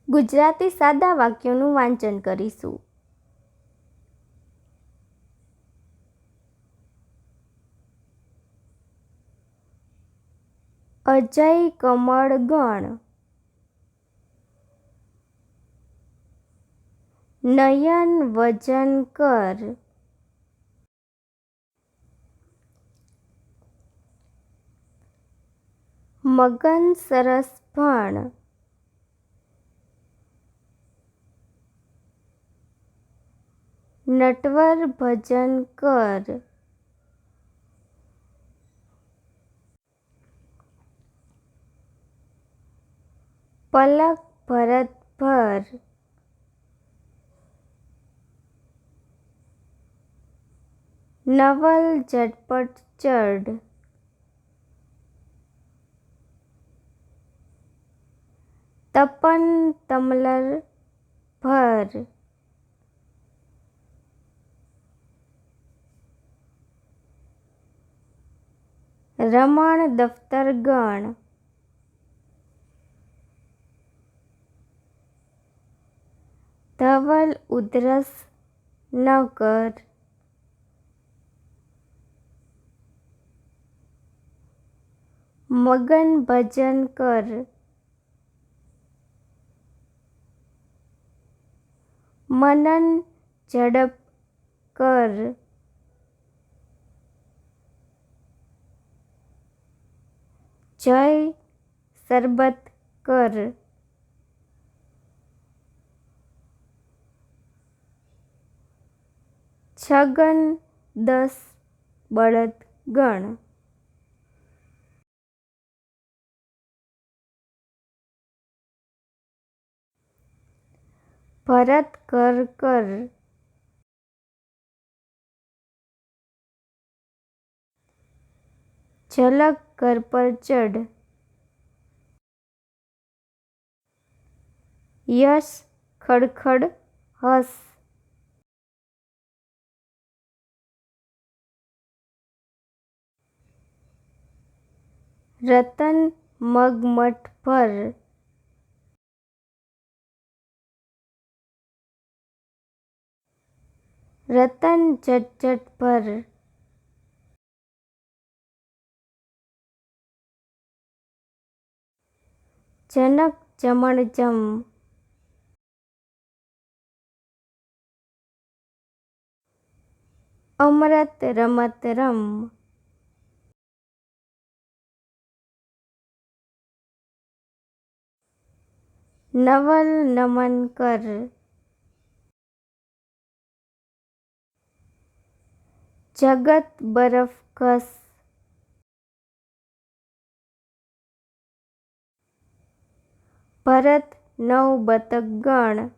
ગુજરાતી સાદા વાક્યોનું વાંચન કરીશું. અજય કમળ ગણ, નયન વજન કર, મગન સરસ ભણ, નટવર ભજન કર, પલક ભરત ભર, નવલ ઝટપટ ચઢ, તપન તમલર ભર, રમણ દફતર ગણ, ધવલ ઉધરસ ન કર, મગન ભજન કર, મનન ઝડપ કર, જય સરબત કર, છગન 10 બળદ ગણ, ભરત ઘર કર, ઝલક ઘર પર ચઢ, યશ ખડખડ હસ, રતન મગમઠ ભર, રતન ઝટઝટ ભર, જનક જમણ જમ, અમરત રમત રમ, નવલ નમન કર, જગત બરફ ઘસ, ભરત 9 બતક ગણ,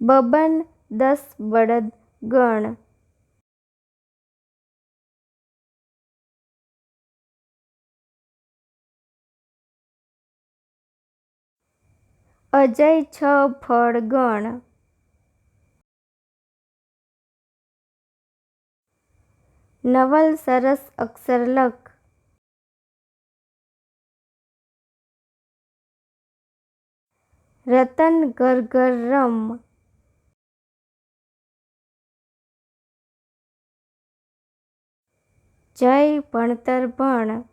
બબન 10 બળદ ગણ, અજય 6 ફળ ગણ, નવલ સરસ અક્ષર લખ, રતન ઘર ઘર રમ, જય ભણતર ભણ,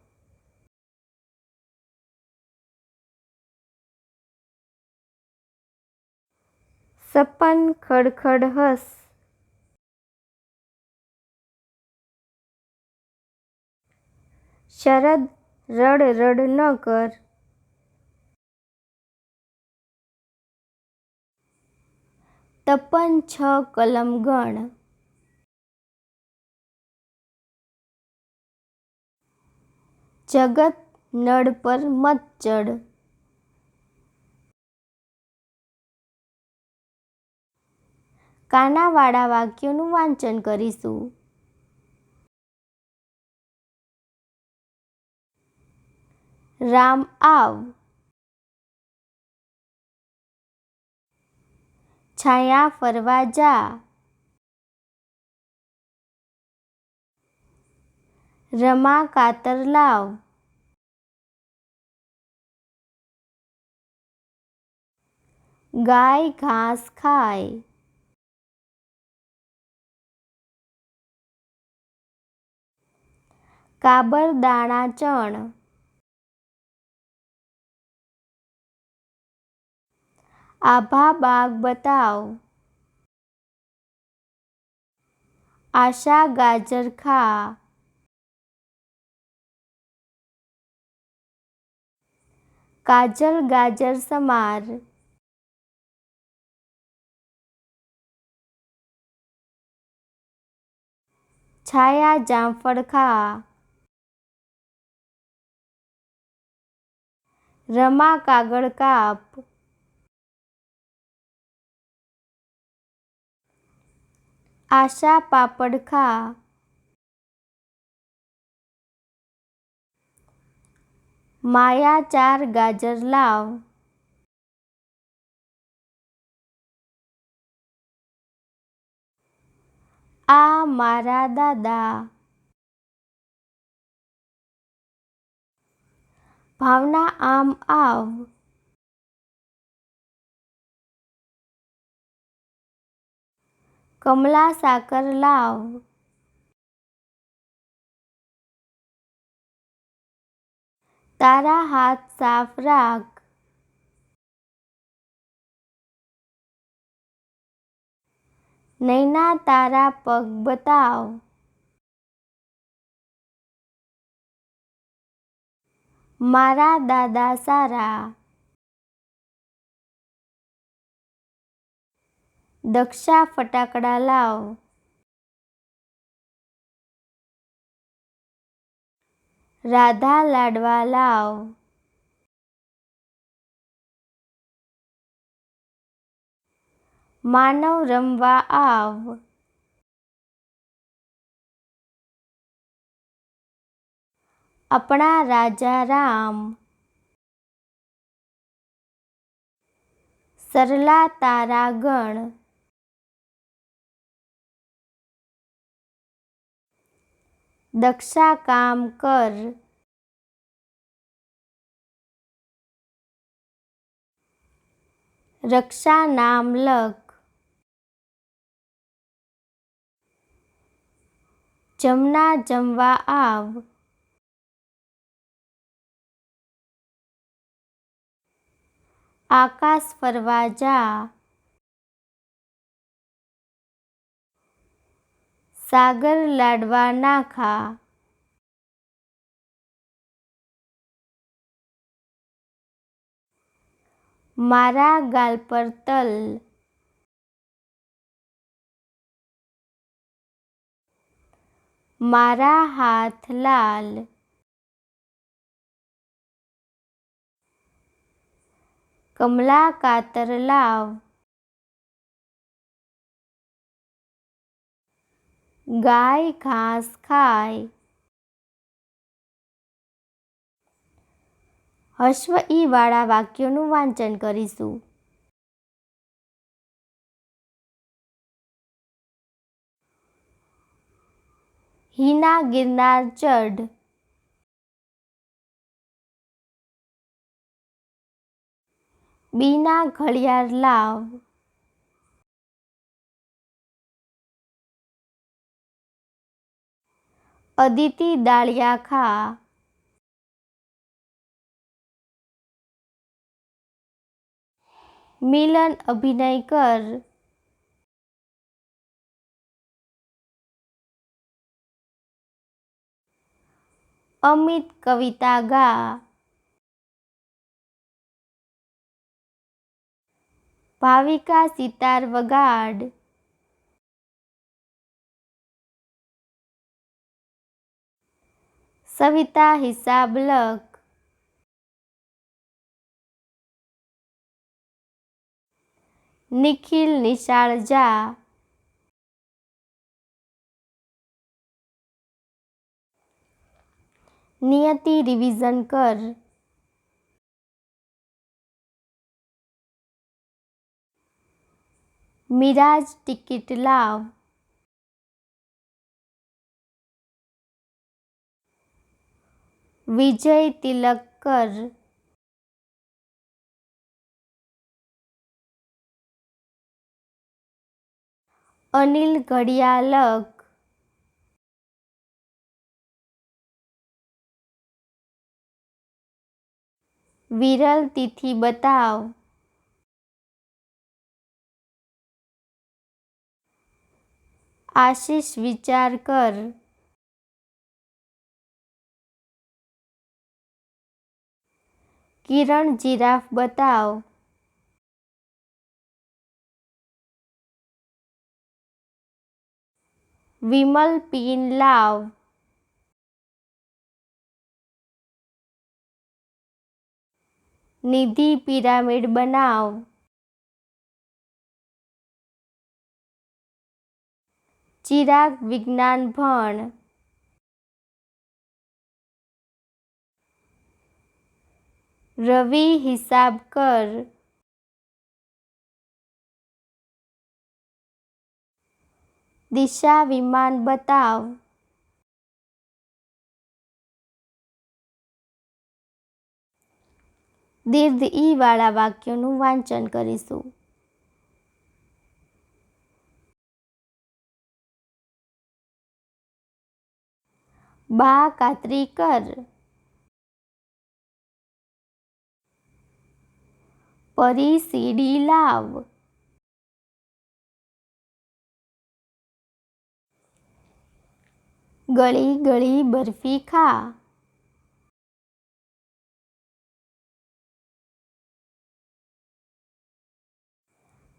સપન ખડખડ હસ, શરદ રડ રડ ન કર, તપન 6 કલમ ગણ, જગત નળ પર મત ચડ, કાનાવાળા વાક્યોનું વાંચન કરીશું. રામ આવ, છાયા ફરવા જા, રમા કાતર લાવ, ગાય ઘાસ ખાય. કાબર દાણા ચણ. આભા બાગ બતાવ. આશા ગાજર ખા. કાજલ ગાજર સમાર. છાયા જામફળ ખા. રમા કાગળ કાપ. આશા પાપડ ખા. માયા 4 ગાજર લાવ. આ મારા દાદા. ભાવના આમ આવ. કમલા સાકર લાવ. તારા હાથ સાફ રાખ. નૈના તારા પગ બતાવ. મારા દાદા સારા. દક્ષા ફટાકડા લાવ. રાધા લાડવા લાવ. માનવ રમવા આવ. આપણા રાજા રામ. સરલા તારા ગણ. દક્ષા કામ કર. રક્ષા નામ લખ. જમના જમવા આવ. આકાશ ફરવા જા. સાગર લાડવા ના ખા. મારા ગાલ પર તલ. મારા હાથ લાલ. કમલા કાતર લાવ. ગાય ઘાસ ખાય. હસ્વ ઈ વાળા વાક્યોનું વાંચન કરીશું. હિના ગિરનાર ચઢ. બીના ઘડિયાળ લાવ. અદિતિ દાળિયા ખા. મિલન અભિનય કર. અમિત કવિતા ગા. ભાવિકા સિતાર વગાડ. સવિતા હિસાબ લખ. નિખિલ નિશાળ જા. નિયતિ રિવિઝન કર. મિરાજ ટિકિટ લાવ. વિજય તિલક કર. અનિલ ઘડિયાળક. વિરલ તિથિ બતાવ. આશિષ વિચાર કર. કિરણ જીરાફ બતાવ. વિમલ પીન લાવ. નિધિ પિરામિડ બનાવ. ચિરાગ વિજ્ઞાન ભણ. રવિ હિસાબ કર. દિશા વિમાન બતાવ. દીર્ઘ ઈ વાળા વાક્યોનું વાંચન કરીશું. બા કાતરી કર. પરી સીડી લાવ. ગળી ગળી બરફી ખા.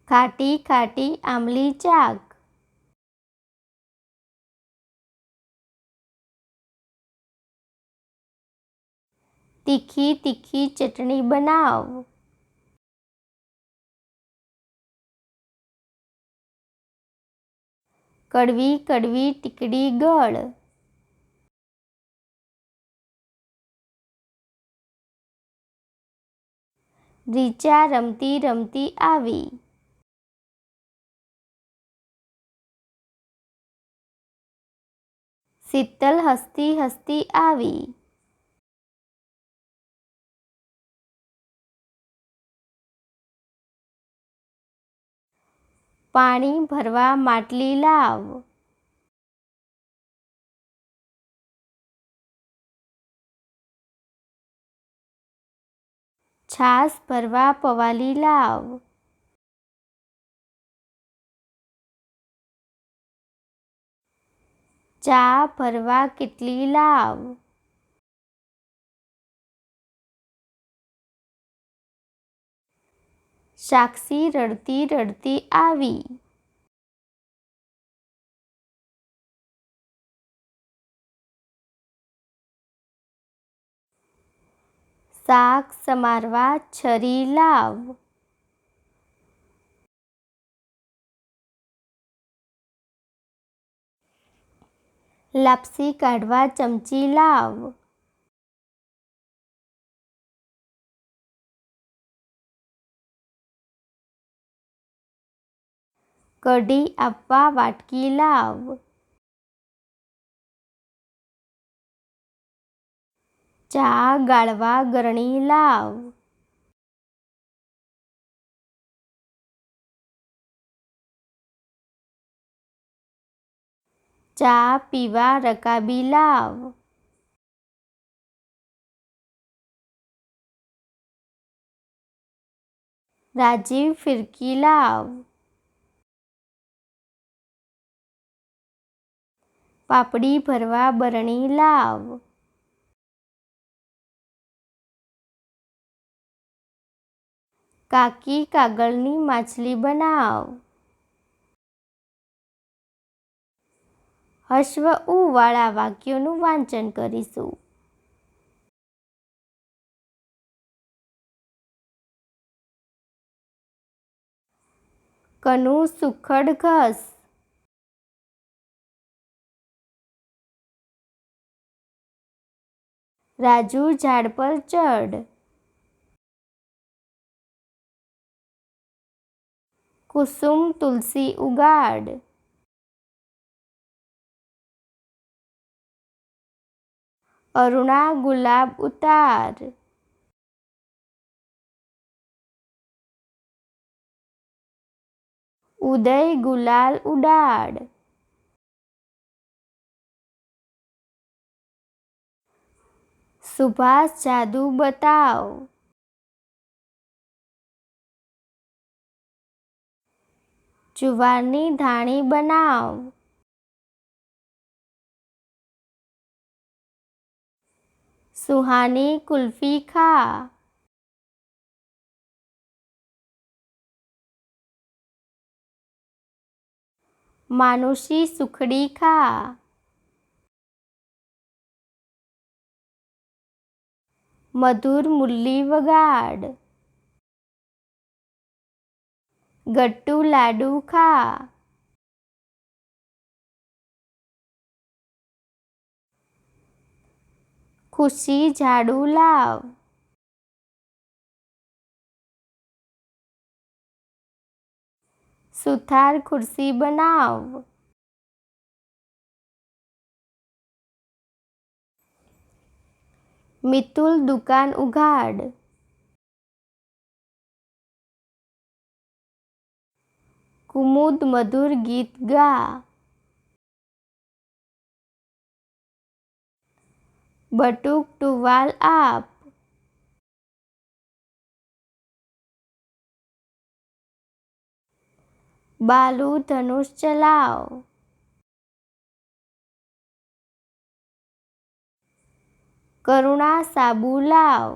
ખાટી ખાટી આમલી ચાક. તીખી તીખી ચટણી બનાવ. કડવી કડવી ટીકડી ગળ. રીચા રમતી રમતી આવી. શીતલ હસતી હસતી આવી. પાણી ભરવા માટલી લાવ. છાશ ભરવા પવાલી લાવ. ચા ભરવા કેટલી લાવ. સાક્ષી રડતી રડતી આવી. શાક સમારવા છરી લાવ. લાપસી કાઢવા ચમચી લાવ. કઢી આપવા વાટકી લાવ. ચા ગાળવા ગરણી લાવ. ચા પીવા રકાબી લાવ. રાજીવ ફિરકી લાવ. પાપડી ભરવા બરણી લાવ. કાકી કાગળની માછલી બનાવ. હસ્વ ઉ વાળા વાક્યોનું વાંચન કરીશું. કનુ સુખડ ઘસ. રાજુ ઝાડ પર ચઢ. કુસુમ તુલસી ઉગાડ. અરુણા ગુલાબ ઉતાર. ઉદય ગુલાલ ઉડાડ. સુભાષ જાદુ બતાવ. જુવારની ધાણી બનાવ. સુહાની કુલ્ફી ખા. માનુષી સુખડી ખા. મધુર મુરલી વગાડ. ગટ્ટુ લાડુ ખા. ખુશી ઝાડુ લાવ. સુથાર ખુરશી બનાવ. મિતુલ દુકાન ઉઘાડ. કુમુદ મધુર ગીત ગા. બટુક ટુવાલ આપ. બાલુ ધનુષ ચલાવ. કરુણા સાબુ લાવ.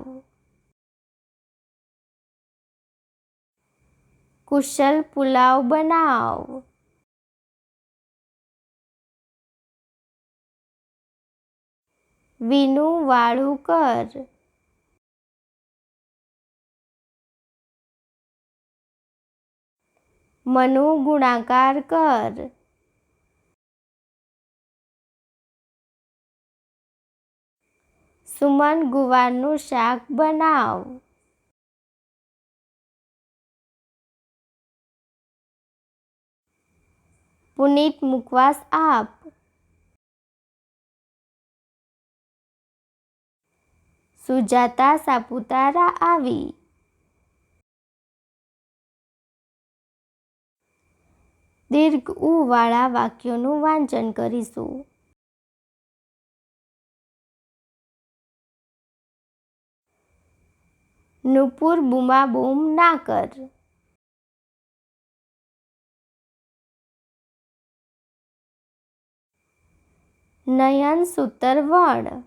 કુશલ પુલાવ બનાવ. વિનું વાળું કર. મનુ ગુણાકાર કર. સુમન ગુવારનું શાક બનાવ. પુનિત મુખવાસ આપ. સુજાતા સાપુતારા આવી. દીર્ઘ ઉ વાળા વાક્યોનું વાંચન કરીશું. નુપુર બૂમાબૂમ ના કર. નયન સૂતર વણ.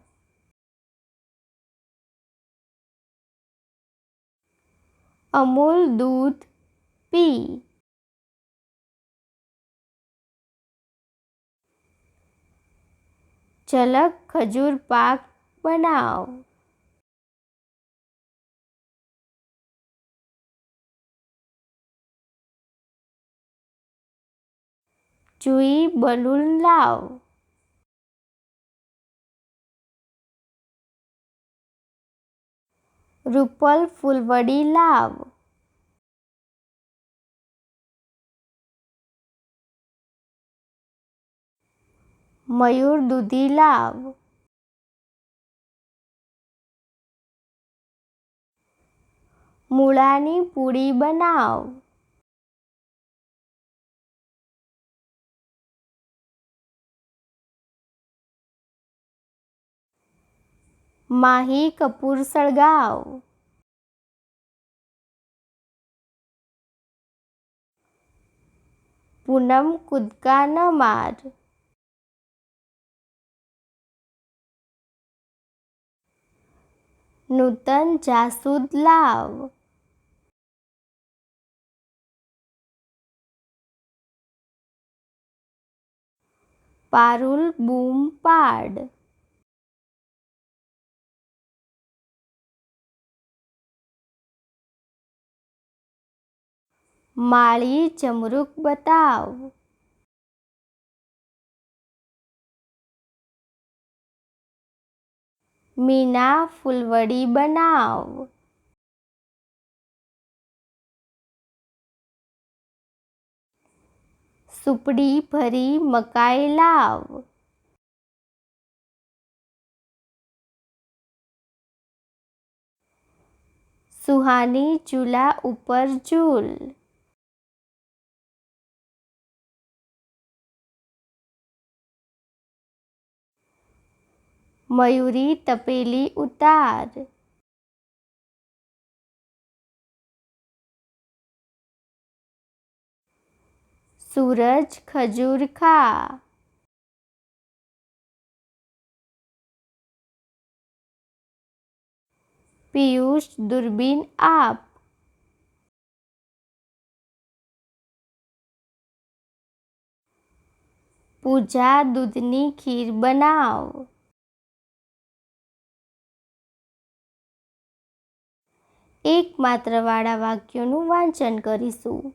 અમૂલ દૂધ પી. ઝલક ખજૂર પાક બનાવ. જુઈ બલૂન લાવ. રૂપલ ફૂલવડી લાવ. મયુર દૂધી લાવ. મૂળાની પૂરી બનાવ. માહી કપૂર સળગાવ. પૂનમ કૂદકા ન માર. નૂતન જાસૂદ લાવ. પારુલ બૂમ પાડ. માળી ચમરૂક બતાવ. મીના ફૂલવડી બનાવ. સુપડી ભરી મકાઈ લાવ. સુહાની ચૂલા ઉપર ઝૂલ. મયુરી તપેલી ઉતાર. સૂરજ ખજૂર ખા. પિયુષ દૂરબીન આપ. પૂજા દૂધની ખીર બનાવ. એકમાત્રવાળા વાક્યોનું વાંચન કરીશું.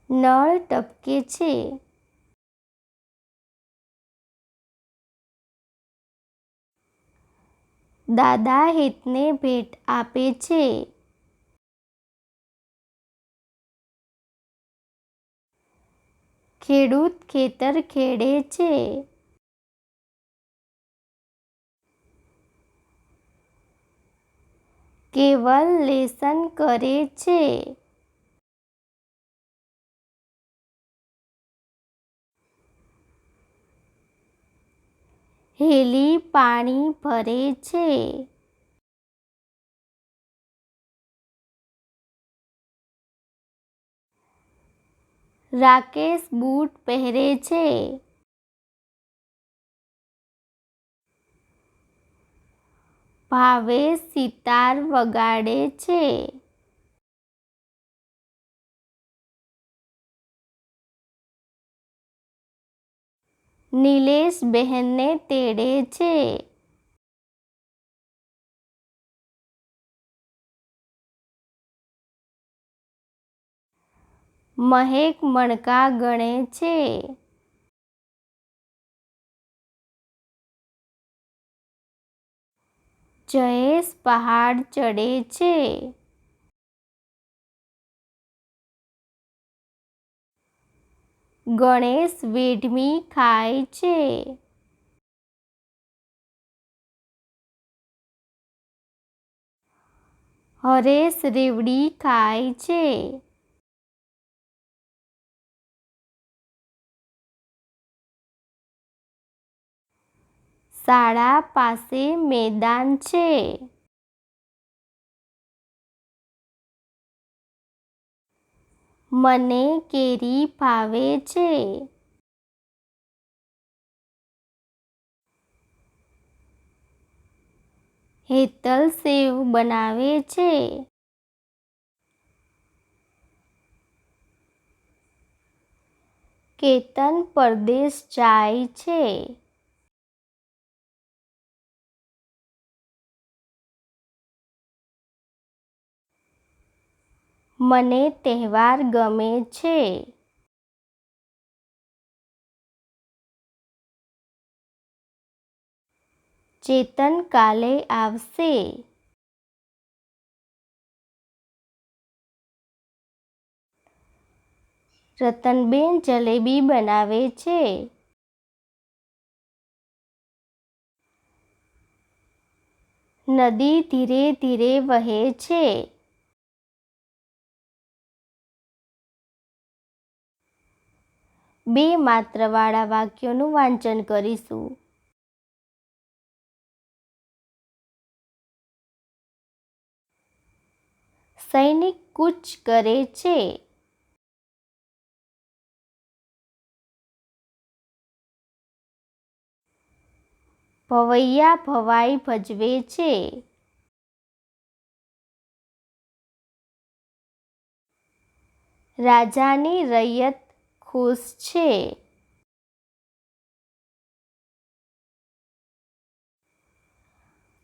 નળ ટપકે છે. દાદા હેતને ભેટ આપે છે. ખેડૂત ખેતર ખેડે છે. કેવલ લેસન કરે છે. હેલી પાણી ભરે છે. રાકેશ બૂટ પહેરે છે. ભાવેશ સિતાર વગાડે છે. નિલેશ બહેનને તેડે છે. મહેક મણકા ગણે છે. જયેશ પહાડ ચડે છે. ગણેશ વેઢમી ખાય છે. હરેશ રેવડી ખાય છે. શાળા પાસે મેદાન છે. મને કેરી ભાવે છે. હેતલ સેવ બનાવે છે. કેતન પરદેશ જાય છે. મને તહેવાર ગમે છે. ચેતન કાલે આવશે. રતનબેન જલેબી બનાવે છે. નદી ધીરે ધીરે વહે છે. બે માત્રવાળા વાક્યોનું વાંચન કરીશું. સૈનિક કૂચ કરે છે. ભવૈયા ભવાઈ ભજવે છે. રાજાની રૈયત ખુશ છે.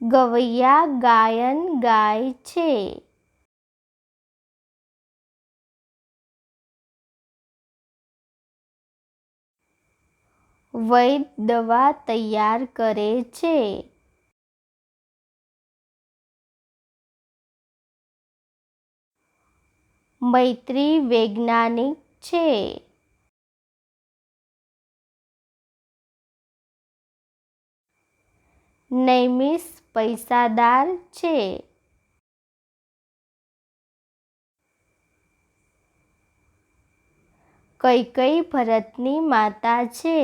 ગવૈયા ગાયન ગાય છે. વૈદ દવા તૈયાર કરે છે. મૈત્રી વૈજ્ઞાનિક છે. નૈમિષ પૈસાદાર છે. કૈકેયી ભરતની માતા છે.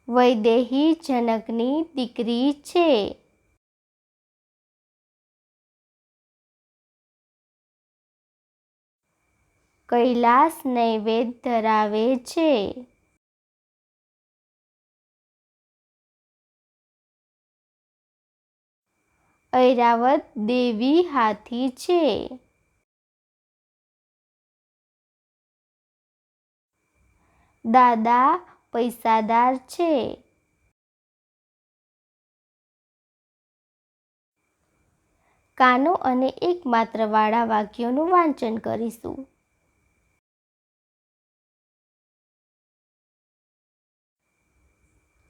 વૈદેહી જનકની દીકરી છે. કૈલાસ નૈવેદ્ય ધરાવે છે. ઐરાવત દેવી હાથી છે. દાદા પૈસાદાર છે. કાનો અને એકમાત્ર વાળા વાક્યોનું વાંચન કરીશું.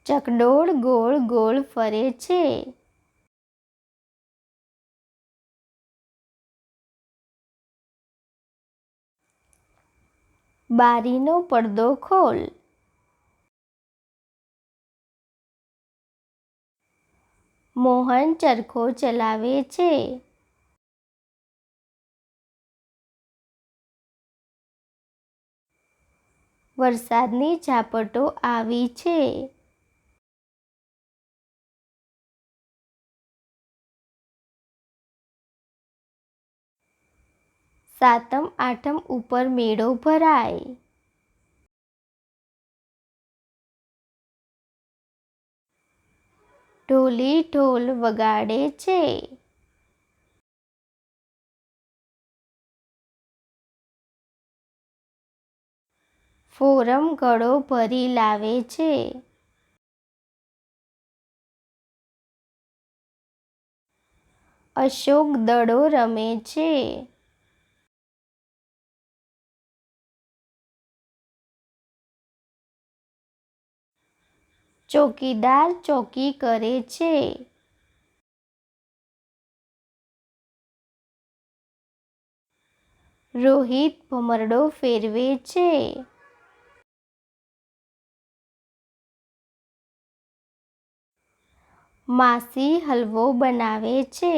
ચકડોળ ગોળ ગોળ ફરે છે. બારીનો પડદો ખોલ. મોહન ચરખો ચલાવે છે. વરસાદની ઝાપટો આવી છે. સાતમ આઠમ ઉપર મેળો ભરાય. ઢોલી ઢોલ વગાડે છે. ફોરમ ઘડો ભરી લાવે છે. અશોક દડો રમે છે. ચોકીદાર ચોકી કરે છે. રોહિત ભમરડો ફેરવે છે. માસી હલવો બનાવે છે.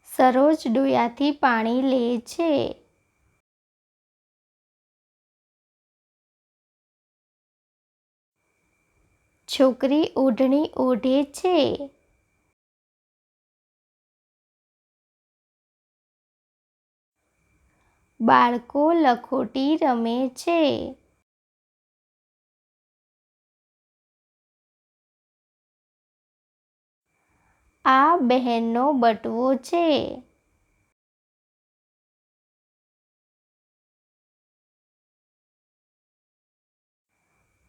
સરોજ ડોયાથી પાણી લે છે. છોકરી ઓઢણી ઓઢે છે. બાળકો લખોટી રમે છે. આ બહેનનો બટવો છે.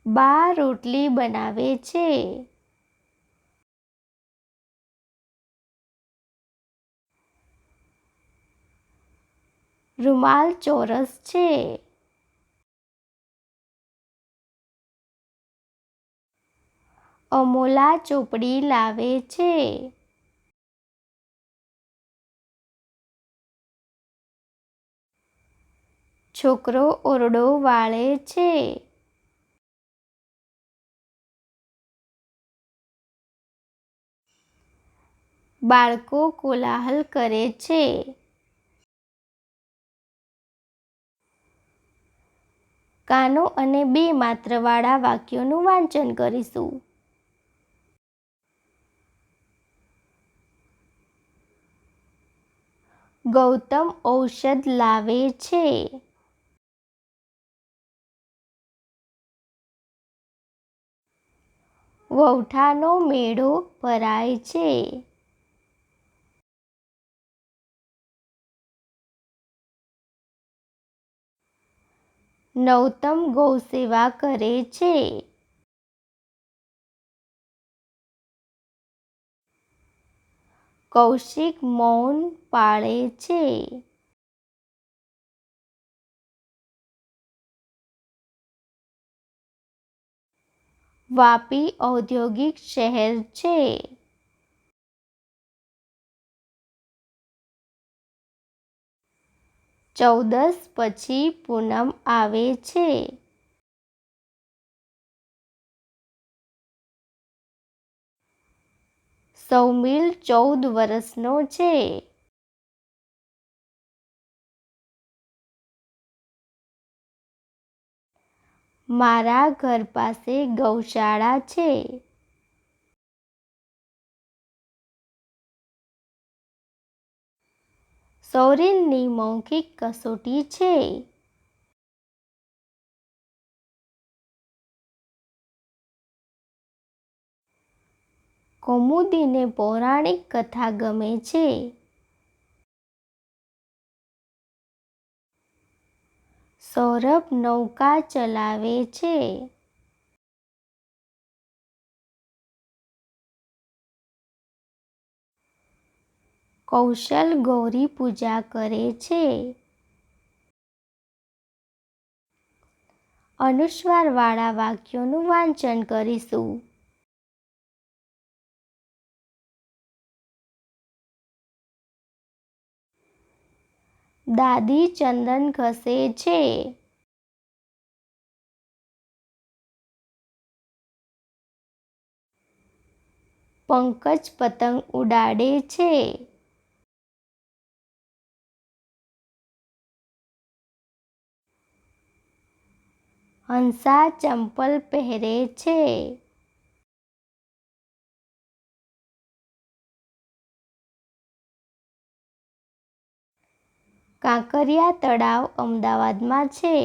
બા રોટલી બનાવે છે. રૂમાલ ચોરસ છે. અમોલા ચોપડી લાવે છે. છોકરો ઓરડો વાળે છે. બાળકો કોલાહલ કરે છે. કાનો અને બે માત્રવાળા વાક્યોનું વાંચન કરીશું. ગૌતમ ઔષધ લાવે છે. વહુઠાનો મેળો ભરાય છે. નવતમ ગૌસેવા કરે છે. કૌશિક મૌન પાળે છે. વાપી ઔદ્યોગિક શહેર છે. ચૌદસ પછી પૂનમ આવે છે. સૌમિલ 14 વર્ષનો છે. મારા ઘર પાસે ગૌશાળા છે. સોરેનની મૌખિક કસોટી છે. કૌમુદીને પૌરાણિક કથા ગમે છે. સૌરભ નૌકા ચલાવે છે. કૌશલ ગૌરી પૂજા કરે છે. અનુસ્વારવાળા વાક્યોનું વાંચન કરીશું. દાદી ચંદન ઘસે છે. પંકજ પતંગ ઉડાડે છે. હંસા ચંપલ પહેરે છે. કાંકરિયા તળાવ અમદાવાદમાં છે.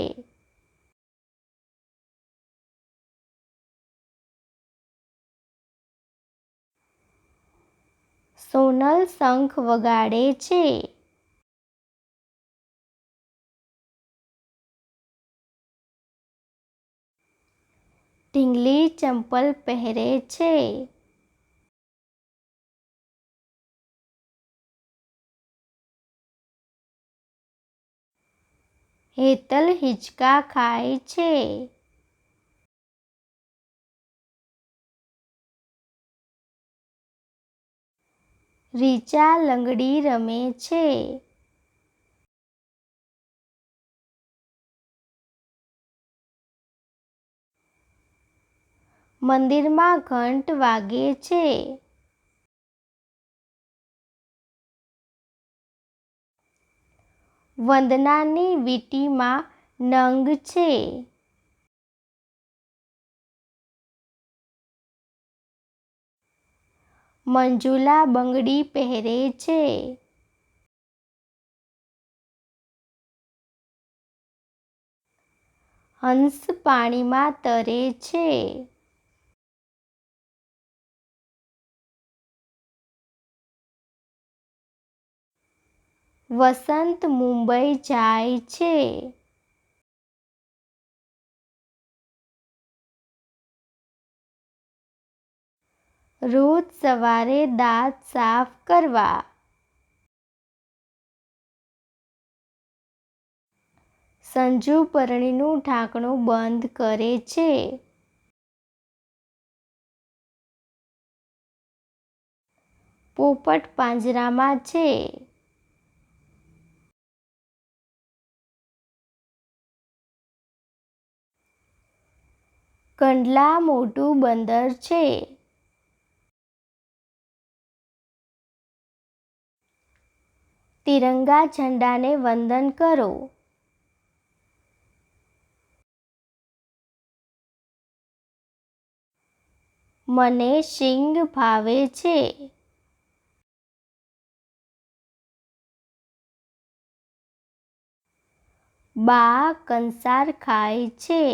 સોનલ શંખ વગાડે છે. ઢીંગલી ચંપલ પહેરે છે. હેતલ હિંચકા ખાય છે. રીચા લંગડી રમે છે. મંદિરમાં ઘંટ વાગે છે. વંદનાની વીંટીમાં નંગ છે. મંજુલા બંગડી પહેરે છે. હંસ પાણીમાં તરે છે. વસંત મુંબઈ જાય છે. રોજ સવારે દાંત સાફ કરવા. સંજુ પરણીનું ઢાંકણું બંધ કરે છે. પોપટ પાંજરામાં છે. કંડલા મોટું બંદર છે. તિરંગા ઝંડાને વંદન કરો. મને શીંગ ભાવે છે. બા કંસાર ખાય છે.